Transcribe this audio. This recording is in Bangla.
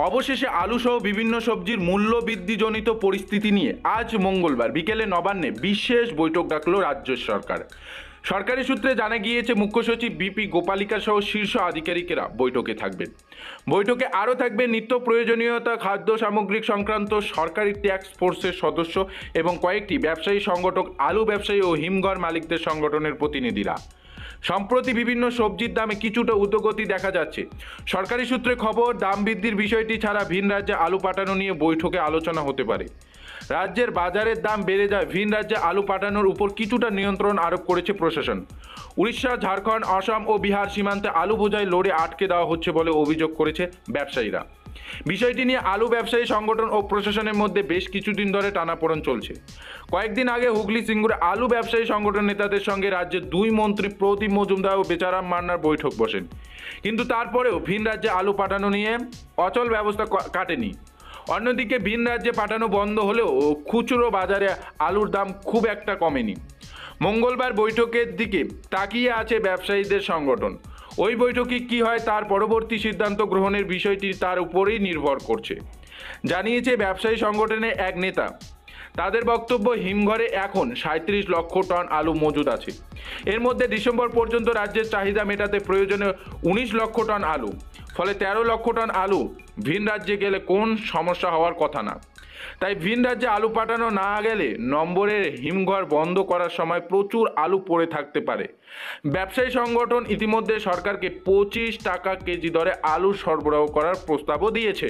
অবশেষে আলুসহ বিভিন্ন সবজির মূল্য বৃদ্ধিজনিত পরিস্থিতি নিয়ে আজ মঙ্গলবার বিকেলে নবান্নে বিশেষ বৈঠক ডাকল রাজ্য সরকার। সরকারি সূত্রে জানা গিয়েছে, মুখ্য সচিব বিপি গোপালিকা সহ শীর্ষ আধিকারিকেরা বৈঠকে থাকবেন। বৈঠকে আরও থাকবে নিত্য প্রয়োজনীয়তা খাদ্য সামগ্রিক সংক্রান্ত সরকারি ট্যাক্স ফোর্সের সদস্য এবং কয়েকটি ব্যবসায়ী সংগঠক, আলু ব্যবসায়ী ও হিমঘর মালিকদের সংগঠনের প্রতিনিধিরা। সম্প্রতি বিভিন্ন সবজির দামে কিছুটা ঊর্ধ্বগতি দেখা যাচ্ছে। সরকারি সূত্রে খবর, দাম বৃদ্ধির বিষয়টি ছাড়া ভিন রাজ্যে আলু পাঠানো নিয়ে বৈঠকে আলোচনা হতে পারে। রাজ্যের বাজারের দাম বেড়ে যায় ভিন রাজ্যে আলু পাঠানোর উপর কিছুটা নিয়ন্ত্রণ আরোপ করেছে প্রশাসন। উড়িষ্যা, ঝাড়খণ্ড, আসাম ও বিহার সীমান্তে আলু বোঝাই লড়ে আটকে দেওয়া হচ্ছে বলে অভিযোগ করেছে ব্যবসায়ীরা। বিষয়টি নিয়ে আলু ব্যবসায়ী সংগঠন ও প্রশাসনের মধ্যে বেশ কিছুদিন ধরে টানাপোড়েন চলছে। কয়েকদিন আগে হুগলি সিঙ্গুরে আলু ব্যবসায়ী সংগঠন নেতাদের সঙ্গে রাজ্যের দুই মন্ত্রী প্রদীপ মজুমদার ও বেচারাম মান্নার বৈঠক বসেন, কিন্তু তারপরেও ভিন রাজ্যে আলু পাঠানো নিয়ে অচল ব্যবস্থা কাটেনি। অন্যদিকে ভিন রাজ্যে পাঠানো বন্ধ হলেও খুচরো বাজারে আলুর দাম খুব একটা কমেনি। মঙ্গলবার বৈঠকের দিকে তাকিয়ে আছে ব্যবসায়ীদের সংগঠন। ওই বৈঠকে কি হয় তার পরবর্তী সিদ্ধান্ত গ্রহণের বিষয়টি তার উপরেই নির্ভর করছে, জানিয়েছে ব্যবসায়ী সংগঠনের এক নেতা। তাদের বক্তব্য, হিমঘরে এখন 37 লক্ষ টন আলু মজুদ আছে। এর মধ্যে ডিসেম্বর পর্যন্ত রাজ্যের চাহিদা মেটাতে প্রয়োজনীয় 19 লক্ষ টন আলু, ফলে 13 লক্ষ টন আলু ভিন রাজ্যে গেলে কোন সমস্যা হওয়ার কথা না। তাই ভিন রাজ্যে আলু পাঠানো না গেলে নম্বরের হিমঘর বন্ধ করার সময় প্রচুর আলু পড়ে থাকতে পারে। ব্যবসায়ী সংগঠন ইতিমধ্যে সরকারকে 25 টাকা কেজি দরে আলু সরবরাহ করার প্রস্তাবও দিয়েছে।